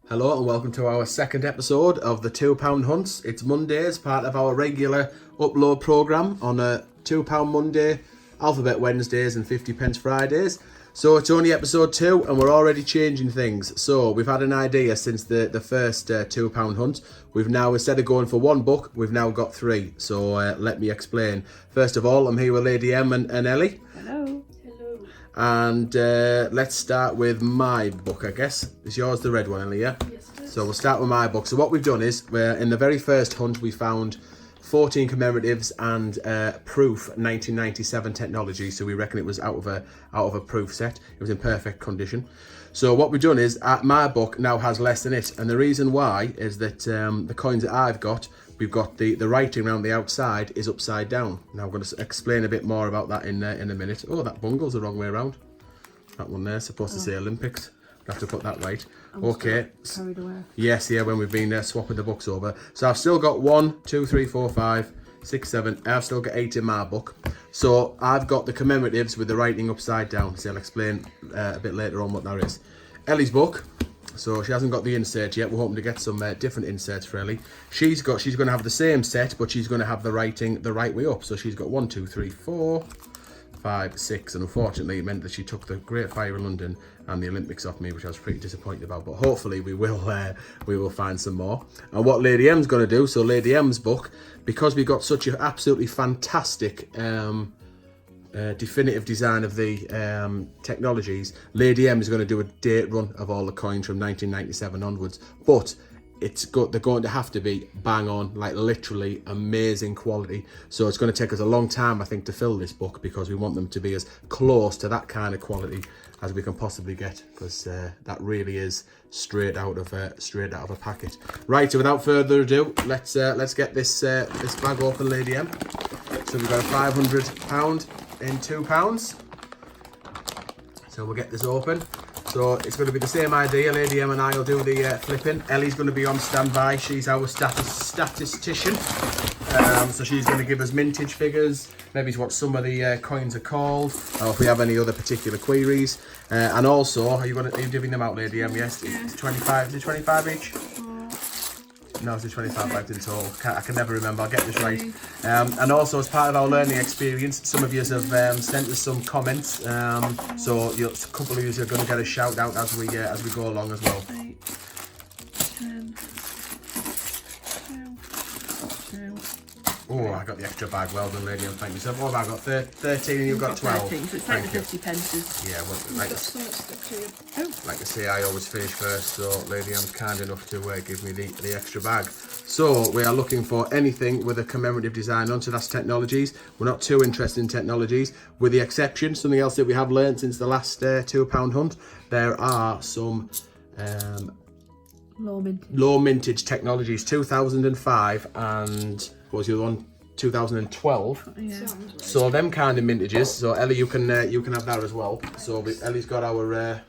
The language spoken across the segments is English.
Hello and welcome to our second episode of the £2 Hunts. It's Mondays, part of our regular upload programme on a £2 Monday, Alphabet Wednesdays and 50p Fridays. So it's only episode 2 and we're already changing things. So we've had an idea since the first £2 Hunt. We've now, instead of going for one book, we've now got 3. So let me explain. First of all, I'm here with Lady M and Ellie. Hello. And let's start with my book, I guess. Is yours the red one, Ellie, yeah? Yes, it is. So we'll start with my book. So what we've done is, in the very first hunt, we found 14 commemoratives and proof 1997 technology. So we reckon it was out of a proof set. It was in perfect condition. So what we've done is, my book now has less than it. And the reason why is that the coins that I've got, we've got the writing around the outside is upside down. Now I'm going to explain a bit more about that in a minute. Oh, that bungle's the wrong way around. That one there's supposed to say Olympics. I have to put that right. Okay. Carried away. Yes, yeah, when we've been swapping the books over. So I've still got 1, 2, 3, 4, 5, 6, 7. I've still got 8 in my book. So I've got the commemoratives with the writing upside down. So I'll explain a bit later on what that is. Ellie's book. So she hasn't got the insert yet. We're hoping to get some different inserts for Ellie. She's going to have the same set, but she's going to have the writing the right way up. So she's got 1, 2, 3, 4, 5, 6, and unfortunately it meant that she took the Great Fire in London and the Olympics off me, which I was pretty disappointed about. But hopefully we will find some more. And what Lady M's going to do, so Lady M's book, because we got such an absolutely fantastic definitive design of the technologies, Lady M is going to do a date run of all the coins from 1997 onwards, but they're going to have to be bang on, like literally amazing quality. So it's going to take us a long time, I think, to fill this book, because we want them to be as close to that kind of quality as we can possibly get, because that really is straight out of a packet. Right, so without further ado, let's get this bag open, Lady M. So we've got a £500 in £2. So we'll get this open. So it's going to be the same idea. Lady M and I will do the flipping. Ellie's going to be on standby. She's our statistician. So she's going to give us mintage figures, maybe what some of the coins are called, or if we have any other particular queries. And also, are you giving them out, Lady M? Yes, it's 25. Is it 25 each? No, it's 25 bags in total. I can never remember. I'll get this right. And also, as part of our learning experience, some of you have sent us some comments. So a couple of you are going to get a shout out as we go along as well. 8, 10, 12. Oh, I got the extra bag. Well done, Lady. Thank you. So what have I got? 13 and you've got 12. 13, so it's like the 50 pences. Yeah, well, like I say, I always finish first, so Lady M's kind enough to give me the extra bag. So we are looking for anything with a commemorative design on, so that's technologies. We're not too interested in technologies, with the exception, something else that we have learned since the last £2 hunt, there are some low mintage technologies, 2005 and what was the other one? 2012. Yeah. So them kind of mintages. So Ellie, you can have that as well. So Ellie's got our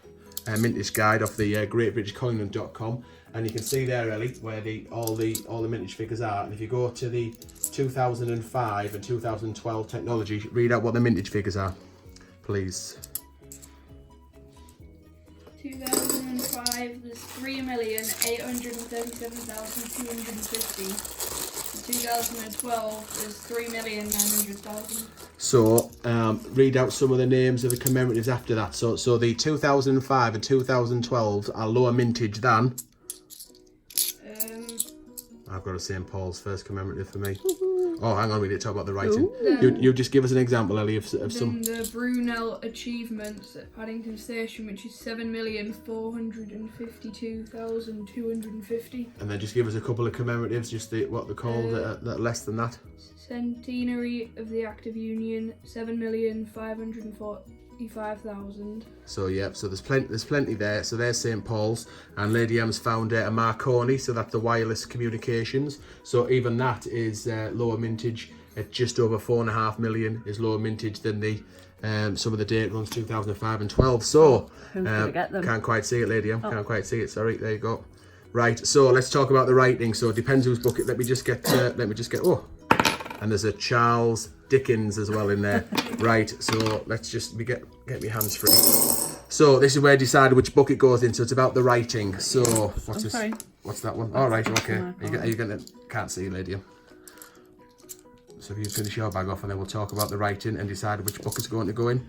mintage guide off the greatbritishcoinland.com, and you can see there, Ellie, where all the mintage figures are. And if you go to the 2005 and 2012 technology, read out what the mintage figures are, please. 2005 was 3,837,250. 2012 is 3,900,000. So read out some of the names of the commemoratives after that. So the 2005 and 2012 are lower mintage than. I've got a St. Paul's first commemorative for me. Oh, hang on, we didn't talk about the writing. You just give us an example, Ellie, of some. The Brunel achievements at Paddington Station, which is 7,452,250. And then just give us a couple of commemoratives, just what they're called, that less than that. Centenary of the Act of Union, 7,545,000. So yeah, so there's plenty there. So there's St. Paul's, and Lady M's found a Marconi, so that's the wireless communications. So even that is lower mintage at just over 4.5 million, is lower mintage than the some of the date runs 2005 and 12. So Who's gonna get them? Can't quite see it, Lady M. Can't quite see it. Sorry, there you go. Right. So let's talk about the writing. So it depends whose book it. Let me just get. Oh. And there's a Charles Dickens as well in there. Right, so let's just get my hands free. So this is where you decide which book it goes in. So it's about the writing. So what's this? Sorry. What's that one? All right, okay. My Are you gonna? Can't see, lady. So if you finish your bag off, and then we'll talk about the writing and decide which book is going to go in.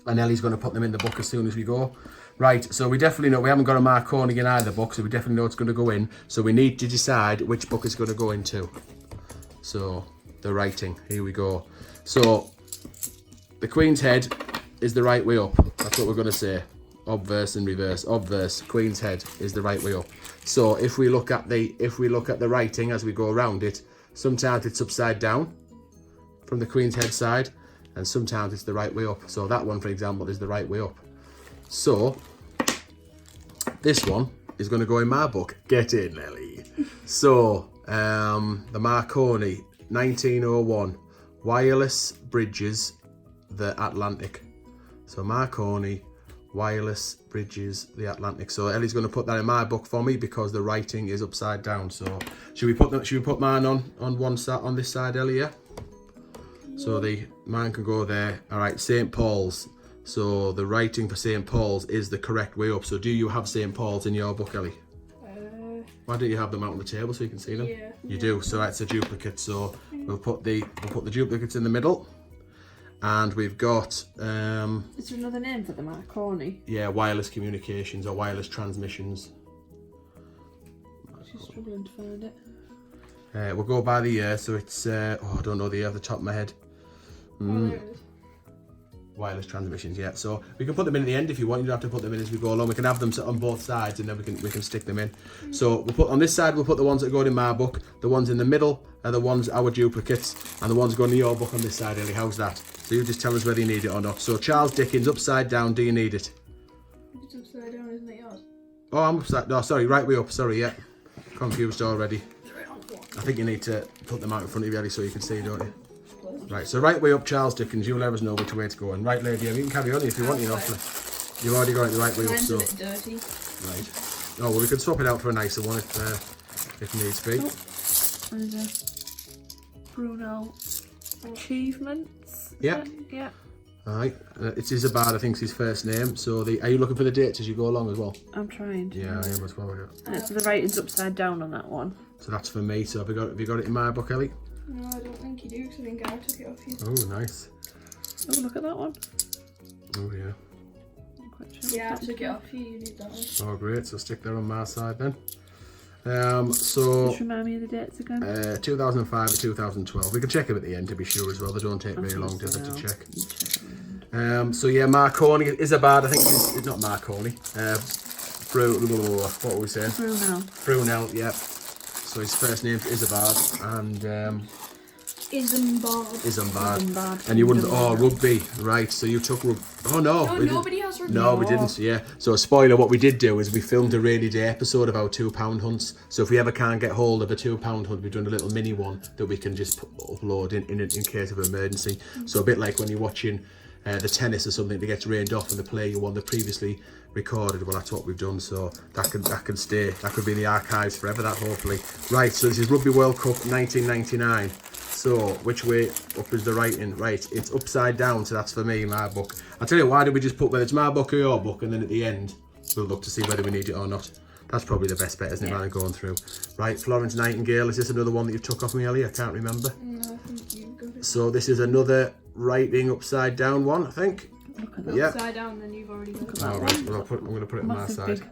And Ellie's going to put them in the book as soon as we go. Right, so we definitely know we haven't got a Marconi in either book, so we definitely know it's going to go in. So we need to decide which book it's going to go into. So the writing, here we go. So the Queen's Head is the right way up. That's what we're going to say. Obverse and reverse. Obverse, Queen's Head is the right way up. So if we look at the writing as we go around it, sometimes it's upside down from the Queen's Head side, and sometimes it's the right way up. So that one, for example, is the right way up. So this one is going to go in my book. Get in, Ellie. So the Marconi, 1901, wireless bridges the Atlantic. So Marconi, wireless bridges the Atlantic. So Ellie's going to put that in my book for me because the writing is upside down. So should we put mine on one side, on this side, Ellie? Yeah. So mine can go there. All right, St. Paul's. So the writing for St. Paul's is the correct way up. So do you have St. Paul's in your book, Ellie? Why don't you have them out on the table so you can see them? Yeah. You do. So that's a duplicate. So we'll put the duplicates in the middle, and we've got Is there another name for the Marconi? yeah, wireless communications or wireless transmissions. She's struggling to find it. We'll go by the year. So it's I don't know the year off the top of my head. Oh, there it is. Wireless transmissions, yeah. So we can put them in at the end if you want. You don't have to put them in as we go along. We can have them on both sides, and then we can stick them in. So we'll put on this side. We'll put the ones that are going in my book. The ones in the middle are the ones our duplicates, and the ones going in your book on this side. Ellie, how's that? So you just tell us whether you need it or not. So Charles Dickens, upside down. Do you need it? It's upside down, isn't it yours? Oh, I'm upside. No, sorry, right way up. Sorry, yeah. Confused already. I think you need to put them out in front of you, Ellie, so you can see, don't you? Right, so right way up, Charles Dickens. You let us know which way it's going. Right, lady, you can carry on if you want, you know. You've already got it the right way up, Mine's so. a bit dirty. Right. Oh, well, we can swap it out for a nicer one if needs be. There's a Bruno Achievements. Yeah. Yeah. Alright, it's Isabard, I think, is his first name. So, are you looking for the dates as you go along as well? I'm trying to. Yeah, I am as well. Yeah. So the writing's upside down on that one. So that's for me. So have you got it in my book, Ellie? No, I don't think you do, because I think I took it off you. Oh, nice. Oh, look at that one. Oh, yeah. I'm quite sure. Yeah, I took it off you, you need that one. Oh, great. So stick that on my side then. So Just remind me of the dates again. 2005 to 2012. We can check them at the end to be sure as well. They don't take very long, do they, to check. So yeah, Marconi, Isabard, I think it's not Marconi. What were we saying? Brunel, yeah. So his first name's Isabard, and Isambard. And you wouldn't, rugby, right, so you took rugby. Oh no, No, nobody has rugby. No, we didn't, yeah. So spoiler, what we did do is we filmed a rainy day episode of our £2 hunts. So if we ever can't get hold of a £2 hunt, we've done a little mini one that we can just upload in case of emergency. So a bit like when you're watching the tennis or something that gets rained off and the player you won that previously recorded. Well, that's what we've done, so that can stay. That could be in the archives forever, that hopefully. Right, so this is Rugby World Cup 1999. So which way up is the writing? Right, it's upside down, so that's for me, my book. I'll tell you, why did we just put whether it's my book or your book, and then at the end we'll look to see whether we need it or not. That's probably the best bet, isn't it, rather than going through. Right, Florence Nightingale, is this another one that you took off me, Ellie? I can't remember. No, I think you got it. So this is another writing upside down one, I think. Look at that. Yeah. Upside down, then you've already got it. All right, well, I'm going to put it on my Massive side. big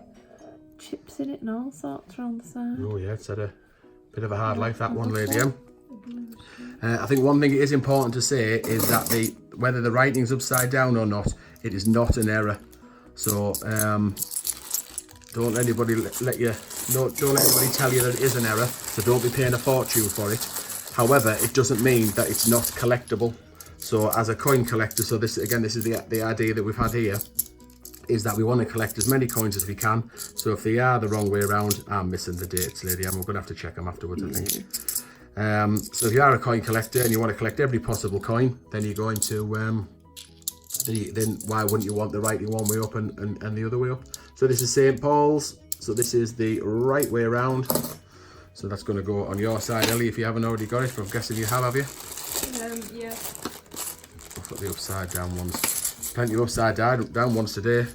chips in it and all sorts around the side. Oh yeah, it's had a bit of a hard life, that one, lady. I think one thing it is important to say is that whether the writing's upside down or not, it is not an error. So don't let anybody don't let anybody tell you that it is an error. So don't be paying a fortune for it. However, it doesn't mean that it's not collectible. So as a coin collector, so this is the idea that we've had here, is that we want to collect as many coins as we can. So if they are the wrong way around, I'm missing the dates, lady. I'm going to have to check them afterwards, I think. So if you are a coin collector and you want to collect every possible coin, then you're going to, then why wouldn't you want the writing one way up and the other way up? So this is St. Paul's. So this is the right way around. So that's going to go on your side, Ellie, if you haven't already got it. But I'm guessing you have you? Yeah. I'll put the upside down ones. Plenty of upside down ones today.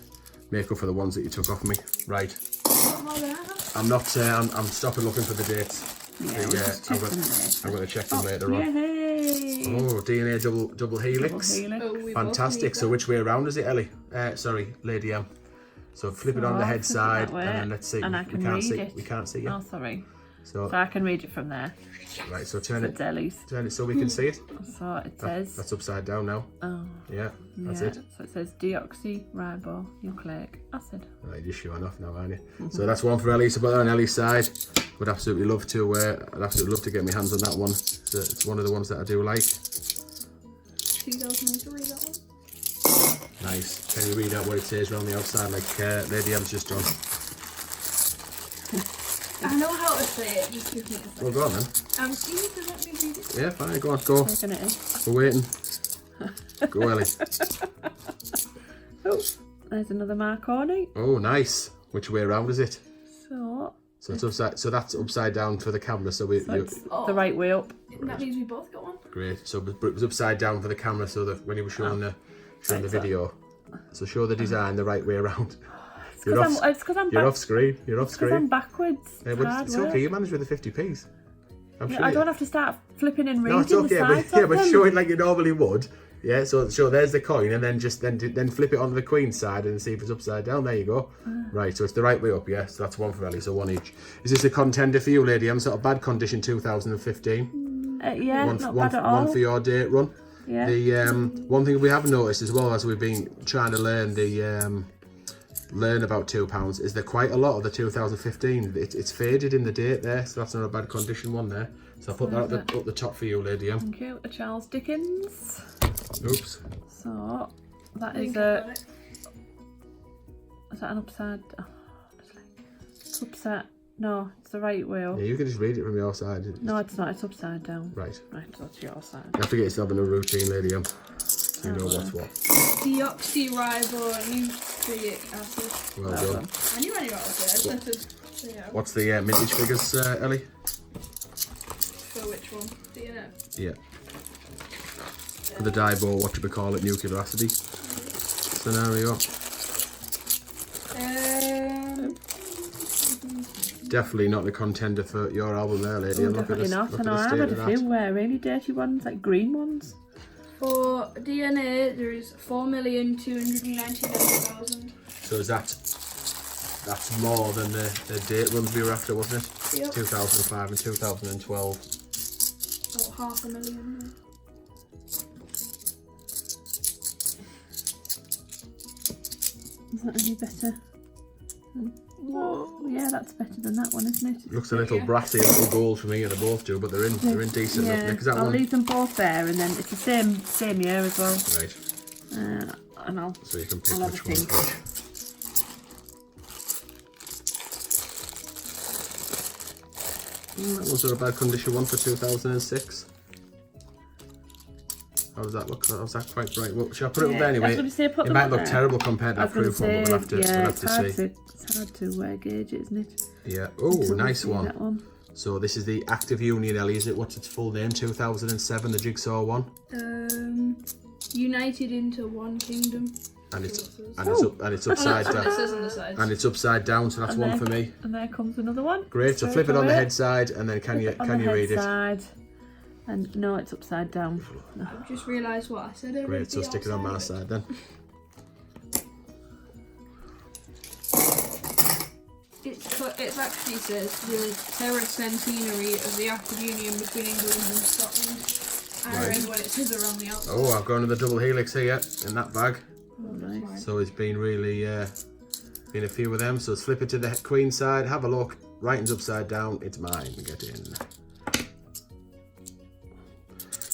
make up for the ones that you took off me. Right. What more than I have? I'm not. I'm stopping looking for the dates. Yeah, we'll just check them later. I'm going to check them later on. Yay! Oh, DNA double helix. Double helix. Oh, we both Fantastic. need So that. which way around is it, Ellie? Sorry, Lady M. So flip it on the So, head flip it side, that way, and then let's see. and I we can can't read see. it. We can't see Oh, it. sorry. So So I can read it from there. right. So turn It's it. Ellie's. Turn it so we can see it. So it says. That's upside down now. Oh, Yeah, that's yeah. it. So it says deoxyribonucleic acid. Right, you're showing off now, aren't you? So that's one for Ellie. So put that on Ellie's side. Would absolutely love to. I'd absolutely love to get my hands on that one. It's one of the ones that I do like. 2003, that one. Nice. Can you read out what it says around the outside, like Lady M's just done? I know how to say it. Just give me a second. Well, go on then. Steve, does let me read it? Yeah, fine. Go on. Go. Taking it in. We're waiting. Go, Ellie. Oh, there's another Marconi. Oh, nice. Which way around is it? So So it's upside. So that's upside down for the camera. So it's the right way up. That means we both got one. great. So it was upside down for the camera, so that when you were showing the video. So show the design the right way around. It's because I'm You're off screen. You're off Because I'm screen. backwards. Yeah, It's but hard it's work. okay. You managed with the 50p's. I'm Yeah, sure. I you- don't have to start flipping and reading No, it's okay. the But sides yeah, of but them. show it like you normally would. Yeah. So there's the coin, and then then flip it onto the queen's side and see if it's upside down. There you go. Right. So it's the right way up. Yeah. So that's one for Ellie. So one each. Is this a contender for you, Lady? I'm sort of bad condition 2015. Yeah, One, not one, bad at all. one for your date run. Yeah. The one thing we have noticed as well as we've been trying to learn learn about £2 is that quite a lot of the 2015 it's faded in the date there, so that's not a bad condition one there. So I'll put that up the top for you, Lady M. Thank you. A Charles Dickens. Oops. So that I is think I've got it. is that an upside? Oh, it's upside. No, it's the right way up. Yeah, you can just read it from your side. No, it's not. It's upside down. Right. Right, so it's your side. You have to get yourself in a routine, Lady M. So you know what's what. Deoxyribonucleic acid. Well Well done. done. I knew I knew how to say it. I just had to say it out. What's the mintage figures, Ellie? For which one? DNA. Yeah. For the Dibo, what should we call it? Nuclear acidity scenario. Definitely not a contender for your album there, Lady. Oh, Look at definitely this. not. Look I at know the I've state had of a that. few really dirty ones, like green ones. For DNA, there is 4,299,000. So is that's more than the date runs we were after, wasn't it? Yep. 2005 and 2012. About 500,000. Is that any better? Whoa. Yeah, that's better than that one, isn't it? Looks a little Yeah. brassy, a little gold for me, and they both do, but they're in decent enough. Yeah, Because that I'll one, leave them both there, and then it's the same year as well. right? And I'll So you can pick I'll have which a one. think. That was a bad condition one for 2006. How does that look? How's that quite bright? Well, shall I put it up there I was anyway? going to say put It them might up look there. terrible compared to I that was going proof one, to say, but we'll have to see. it's hard to gauge it, isn't it? Yeah. Oh, Until we nice see one. that one. So this is the Active Union, Ellie, is it? What's its full name? 2007, the Jigsaw one, United into one kingdom. and it's Oh. it's Oh, upside that's what it down, says on the side. and it's upside down. So that's And one there- for me. And there comes another one. Great. So Straight flip it on the away. head side, and then can you Flip it on the read head it? side. And no, it's upside down. No. I've just realised what I said. Great. So stick it on my side then. It actually says the terracentenary of the Active Union between England and Scotland. I Right. read what it says around the outside. Oh, I've got another double helix here in that bag. Oh, nice. So it's been really been a few of them. So let's flip it to the queen side. Have a look. Writing's upside down. It's mine. Get in.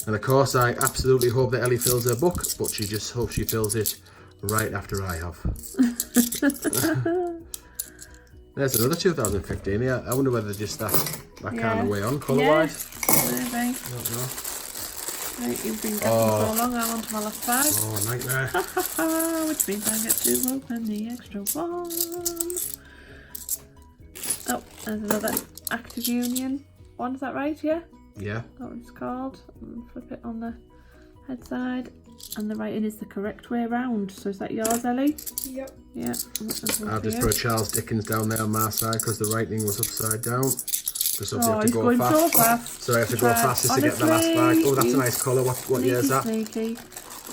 And of course, I absolutely hope that Ellie fills her book, but she just hopes she fills it right after I have. There's another 2015. Yeah, I wonder whether just that kind of way on colour-wise. Maybe. I don't know. Right, you've been guessing Oh. so long, I'm on to my last bag. Oh, nightmare. Which means I get to open the extra one. Oh, there's another Active Union one, is that right? Yeah? Yeah. That what it's called. And flip it on the head side, and the writing is the correct way round. So is that yours, Ellie? Yep. Yeah. I'll just put Charles Dickens down there on my side because the writing was upside down. Just obviously have to he's go going fast. so fast. So I have to go fastest to get the last bag. Oh, that's a nice colour. What year is that? Sneaky.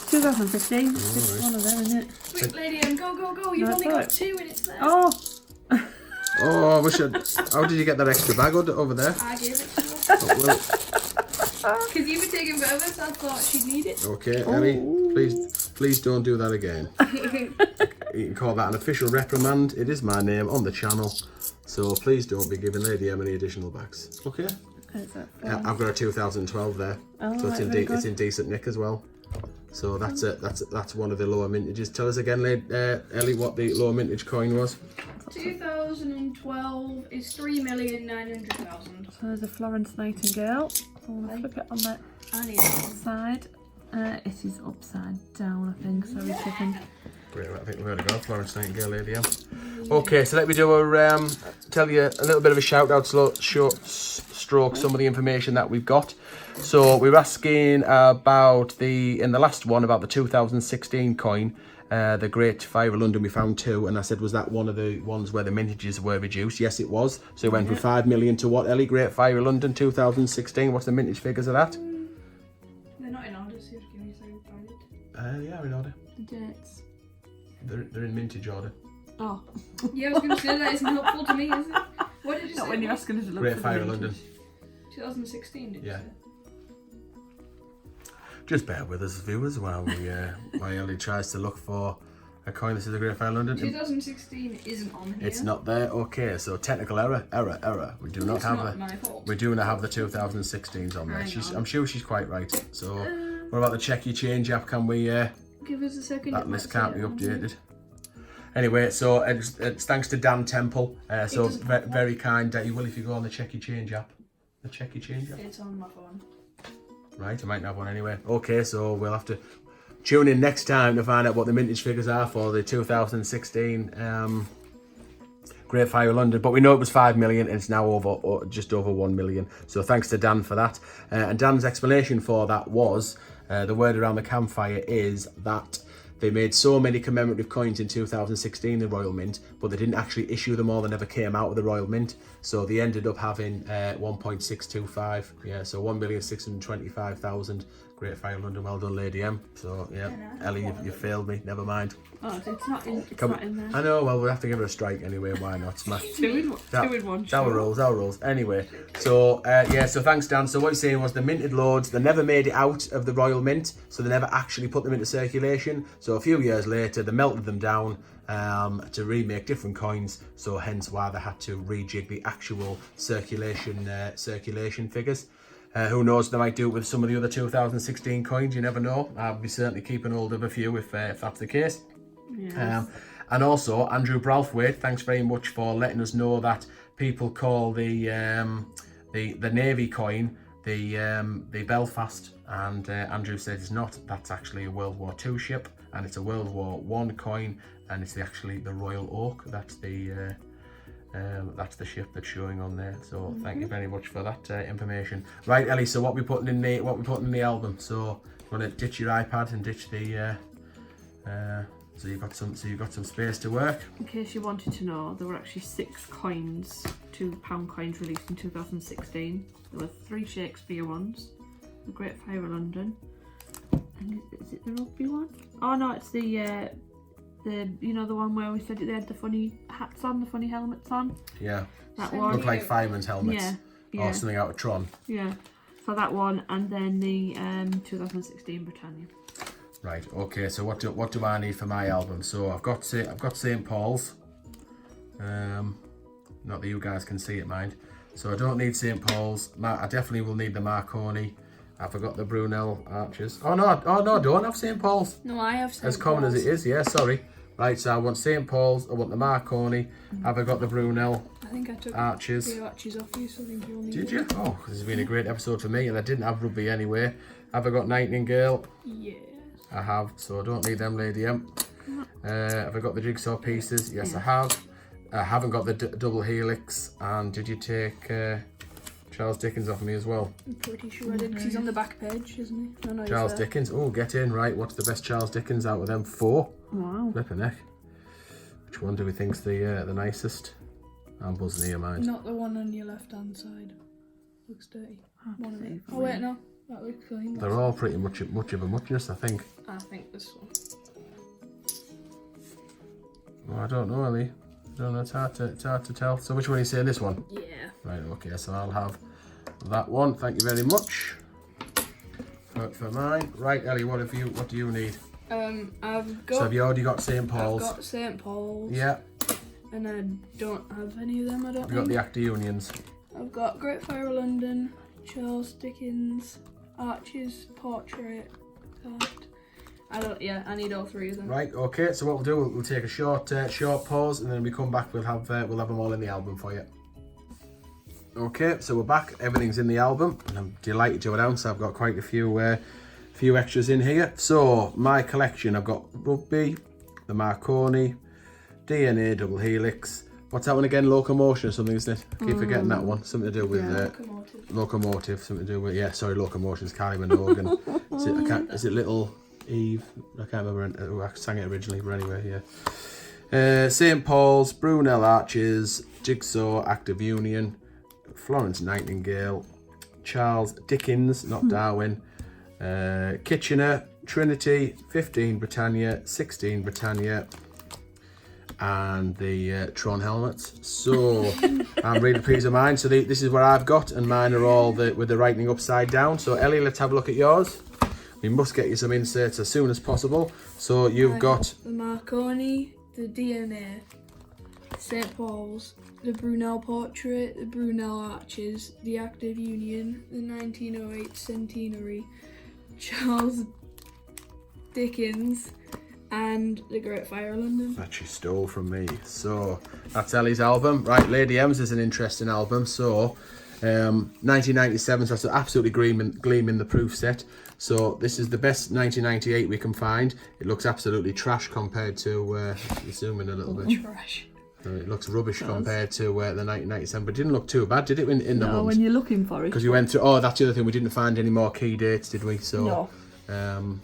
2015. It's one of them, isn't it? Quick, Lady M, go, go, go. You've No, only it's got 2 and it's there. Oh! Oh, we should. How did you get that extra bag over there? I gave it to her. Oh, well, Because you were taking forever, so I thought she'd need it. okay, Ellie, please don't do that again. You can call that an official reprimand. It is my name on the channel, so please don't be giving Lady M any additional bags. Okay. I've got a 2012 there, Oh, so right, it's in decent nick as well. So that's one of the lower mintages. Tell us again, Ellie, what the lower mintage coin was. 2012 is 3,900,000. So there's a Florence Nightingale. I'll flip it on that side. It is upside down, I think. Sorry, chicken. Great, I think we've already got Florence Nightingale, Lady M. Okay, so let me do tell you a little bit of a shout out, stroke some of the information that we've got. So we were asking about in the last one about the 2016 coin, the Great Fire of London. We found 2, and I said, was that one of the ones where the mintages were reduced? Yes, it was. So it went from 5 million to what, Ellie? Great Fire of London 2016. What's the mintage figures of that? They're not in order, so you have to give me a second to find it. Yeah, in order. The dates. They're in mintage order. Oh. Yeah, I was going to say that isn't helpful to me, is it? What did you Not say? when you're asking us to look Great for Fire the of London. 2016, did you say? Just bear with us, viewers, while Ellie tries to look for a coin. This is the Great Fire of London. 2016 isn't on here. It's not there. Okay, so technical error. We do not have my fault. We do not have the 2016s on there. Hang on. I'm sure she's quite right. So, what about the check your change app? Can we? Give us a second. That list can't be updated. Anyway, so it's thanks to Dan Temple. So very kind. You will if you go on the check your change app. The check your change app. It's on my phone. Right, I might have one anyway. Okay, so we'll have to tune in next time to find out what the mintage figures are for the 2016 Great Fire of London. But we know it was 5 million and it's now just over 1 million. So thanks to Dan for that. And Dan's explanation for that was, the word around the campfire is that they made so many commemorative coins in 2016, the Royal Mint, but they didn't actually issue them all. They never came out of the Royal Mint. So they ended up having 1.625. Yeah, so 1,625,000. Great Fire of London. Well done, Lady M. So, yeah, Ellie, you failed me. Never mind. Oh, it's not in there. I know, well, we'll have to give her a strike anyway. Why not? Two in one. Our rules. Anyway, so, so thanks, Dan. So what you're saying was the minted loads, they never made it out of the Royal Mint, so they never actually put them into circulation. So a few years later, they melted them down to remake different coins, so hence why they had to rejig the actual circulation figures. Who knows, they might do it with some of the other 2016 coins, you never know. I'll be certainly keeping hold of a few if that's the case. Yes. And also, Andrew Bralthwaite, thanks very much for letting us know that people call the Navy coin the Belfast, and Andrew says it's not. That's actually a World War II ship, and it's a World War I coin, and it's actually the Royal Oak. That's the ship that's showing on there. So thank you very much for that information. Right, Ellie. So what we putting in the album? So you're gonna ditch your iPad and ditch the. So you've got some space to work. In case you wanted to know, there were actually 6 coins, £2 coins released in 2016. There were 3 Shakespeare ones, the Great Fire of London, and is it the rugby one? Oh no, it's the the one where we said they had the funny hats on, the funny helmets on. Yeah. That one. Look like firemen's helmets. Yeah. Or something out of Tron. Yeah. So that one, and then the 2016 Britannia. Right. Okay. So what do I need for my album? So I've got St. Paul's. Not that you guys can see it, mind. So I don't need St. Paul's. I definitely will need the Marconi. I forgot the Brunel arches. Oh no, I don't have St. Paul's. No, I have St. Paul's. As common as it is, yeah, sorry. Right, so I want St. Paul's, I want the Marconi. Have I got the Brunel I think I took arches? the arches off you, so I think you'll need Did it. you? Oh, this has been a great episode for me, and I didn't have rugby anyway. Have I got Nightingale? Yes. I have, so I don't need them, Lady M. Have I got the jigsaw pieces? Yes, I have. I haven't got the double helix. And did you take Charles Dickens off me as well. I'm pretty sure I did, because he's on the back page, isn't he? No, no, he's Charles there. Dickens. Oh, get in. Right, what's the best Charles Dickens out of them? 4. Wow. Flipping heck. Which one do we think's the nicest? I'm buzzing here, mind. Not the one on your left-hand side. Looks dirty. One of them. see. Oh wait, no. That looks clean. They're all pretty much of a muchness, I think. I think this one. Oh, I don't know, Ellie. I don't know. It's hard to tell. So which one are you saying? This one? Yeah. Right. Okay. So I'll have that one. Thank you very much for mine. Right, Ellie. What do you need? I've got. So have you already got St. Paul's? I've got St. Paul's. Yeah. And I don't have any of them. I don't You've think. got the Actor Unions. I've got Great Fire of London, Charles Dickens, Archer's Portrait. I need all 3 of them. Right. Okay. So what we'll do, we'll take a short pause, and then when we come back, we'll have them all in the album for you. Okay. So we're back. Everything's in the album, and I'm delighted to announce I've got quite a few extras in here. So my collection, I've got Rugby, the Marconi, DNA Double Helix. What's that one again? Locomotion or something, isn't it? I keep forgetting that one. Something to do with locomotive. Something to do with locomotion's Kylie Minogue. Is it Little Eve? I can't remember who I sang it originally, but anyway, yeah. St. Paul's, Brunel Arches, Jigsaw, Active Union, Florence Nightingale, Charles Dickens, not Darwin, Kitchener, Trinity, 15 Britannia, 16 Britannia, and the Tron helmets. So I'm really pleased with mine. So this is what I've got, and mine are all with the writing upside down. So Ellie, let's have a look at yours. We must get you some inserts as soon as possible. So you've got the Marconi, the DNA, St. Paul's, the Brunel Portrait, the Brunel Arches, the Active Union, the 1908 Centenary, Charles Dickens, and the Great Fire of London. that she stole from me. So that's Ellie's album. Right, Lady M's is an interesting album. So 1997, so that's absolutely gleaming the proof set. So this is the best 1998 we can find. It looks absolutely trash compared to, zoom in a little bit. Trash. It looks rubbish compared to the 1997, but it didn't look too bad, did it, in the No, month? when you're looking for it. Because you went through, that's the other thing, we didn't find any more key dates, did we? So, No.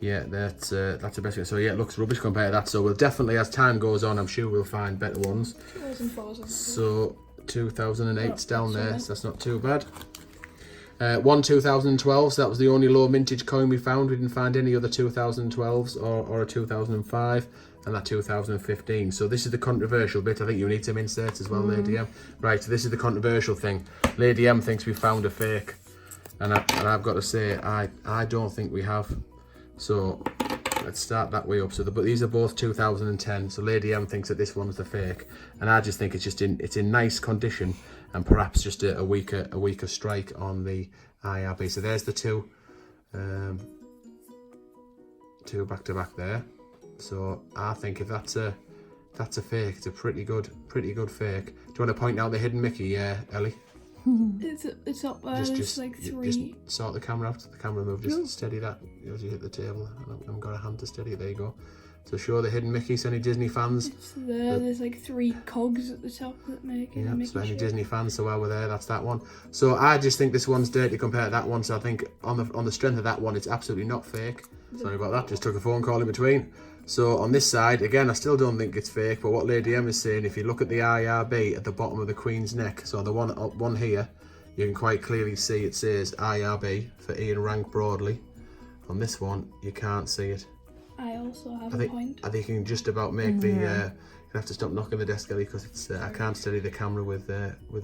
yeah, that's the best thing. So yeah, it looks rubbish compared to that. So we'll definitely, as time goes on, I'm sure we'll find better ones. 2004. So 2008's down there, so that's not too bad. 2012, so that was the only low mintage coin we found. We didn't find any other 2012s or a 2005, and that 2015. So this is the controversial bit. I think you need some inserts as well, Lady M. Right, so this is the controversial thing. Lady M thinks we found a fake, and I've got to say, I don't think we have. So let's start that way up. So but these are both 2010. So Lady M thinks that this one's the fake, and I just think it's in nice condition, and perhaps just a weaker strike on the IRB. So there's the two back to back there. So I think if that's a fake, it's a pretty good fake. Do you want to point out the hidden Mickey, Ellie? It's up there. There's like 3. Just sort the camera out. The camera move. Just steady that as you hit the table. I haven't got a hand to steady it. There you go. So show the hidden Mickey. So any Disney fans? It's there. There's like 3 cogs at the top that make it. Yeah. Mickey So any shape. Disney fans? So while we're there, that's that one. So I just think this one's dirty compared to that one. So I think on the strength of that one, it's absolutely not fake. Sorry about that. Just took a phone call in between. So on this side, again, I still don't think it's fake. But what Lady M is saying, if you look at the IRB at the bottom of the Queen's neck, so the one here, you can quite clearly see it says IRB for Ian Rank Broadley. On this one, you can't see it. I also have a point. I think you can just about make the. You have to stop knocking the desk, Ellie, because it's. I can't steady the camera with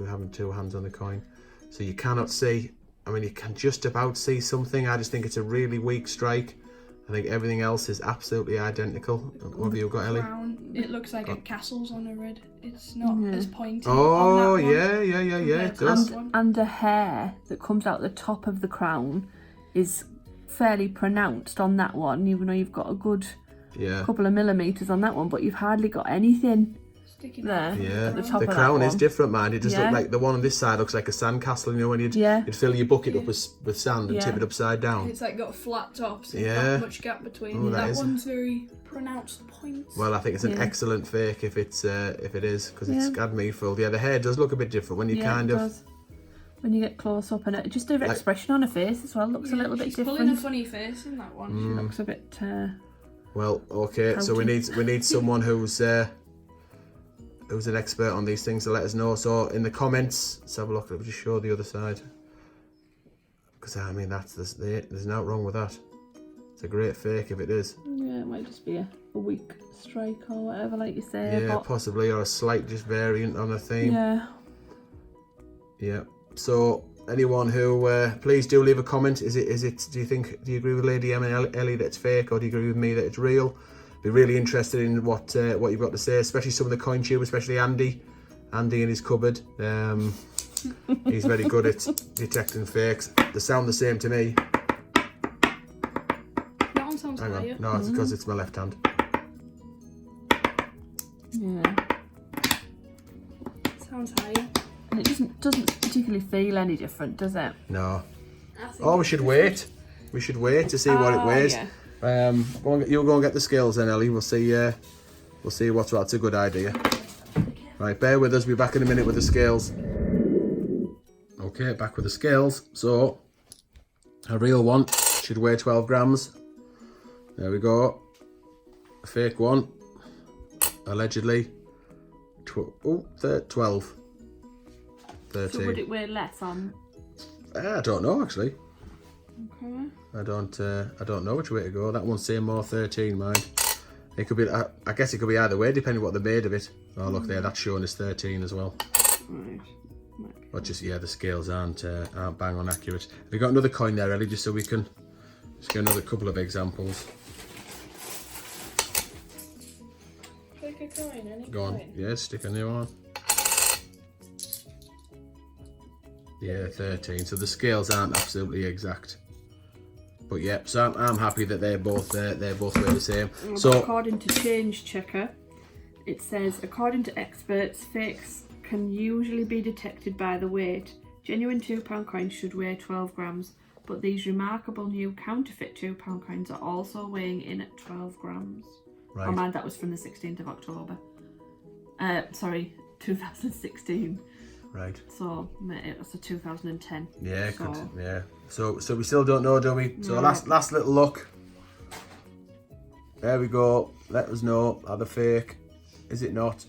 having 2 hands on the coin, so you cannot see. I mean, you can just about see something. I just think it's a really weak strike. I think everything else is absolutely identical. What have you got, Ellie? Brown. It looks like a castle's on a red. It's not as pointy. Oh, on that one yeah, it compared to does. this one. And the hair that comes out the top of the crown is fairly pronounced on that one, even though you've got a good couple of millimetres on that one, but you've hardly got anything Sticking there. out. Yeah, At the top the of crown that is one. different, man. It just Yeah. looks like the one on this side looks like a sandcastle. You know, when you'd fill your bucket up with sand and tip it upside down. It's like got flat tops. Yeah. Not much gap between. Oh, that that is- one's very pronounced points. Well, I think it's an excellent fake if it is, because it's had me fooled. Yeah, the hair does look a bit different when you kind it of does. when you get close up, and it just the expression on her face as well looks a little bit She's different. pulling a funny face in that one. She looks a bit. Well, okay, so we need someone who's an expert on these things to let us know. So in the comments, let's have a look. Let me just show the other side, because I mean there's nothing wrong with that. It's a great fake if it is. Yeah, it might just be a weak strike or whatever, like you say. Yeah, but possibly, or a slight just variant on a theme. yeah. Yeah. So anyone who please do leave a comment. Is it? Do you agree with Lady M and Ellie that it's fake, or do you agree with me that it's real? Be really interested in what you've got to say, especially some of the coin tube, especially Andy in his cupboard. He's very good at detecting fakes. They sound the same to me. That one sounds Hang higher. on, no, it's because it's my left hand. Yeah. Sounds higher. And it doesn't particularly feel any different, does it? No. I think Oh, we should wait. We should wait to see what it weighs. Yeah. You'll go and get the scales then, Ellie. We'll see what's what. That's a good idea. Right, bear with us. We'll be back in a minute with the scales. Okay, back with the scales. So, a real one should weigh 12 grams. There we go. A fake one, allegedly, 12. 13. So would it weigh less on? I don't know actually. Okay. I don't know which way to go. That one's saying more 13, mind. It could be. I guess it could be either way, depending what they made of it. Oh look there, that's showing us 13 as well. Right. But just the scales aren't bang on accurate. Have you got another coin there, Ellie? Just so we can just get another couple of examples. Pick a coin, any Go on. coin. Yeah, stick a new one. Yeah, 13. So the scales aren't absolutely exact. But yeah, so I'm happy that they're both weigh the same. So according to Change Checker, it says, according to experts, fakes can usually be detected by the weight. Genuine £2 coins should weigh 12 grams, but these remarkable new counterfeit £2 coins are also weighing in at 12 grams. right. Oh man, that was from the 16th of October. Sorry, 2016. Right. So it was a 2010. Yeah, so, good. Yeah. So we still don't know, do we? So No. last little look. There we go. Let us know. Are they fake? Is it not?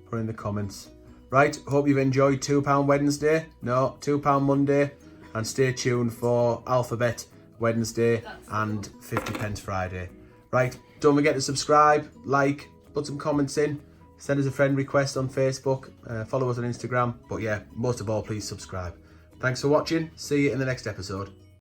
Put in the comments. Right. Hope you've enjoyed £2 Wednesday. No, £2 Monday, and stay tuned for Alphabet Wednesday and 50p Friday. Right. Don't forget to subscribe, like, put some comments in. Send us a friend request on Facebook, follow us on Instagram, but yeah, most of all, please subscribe. Thanks for watching, see you in the next episode.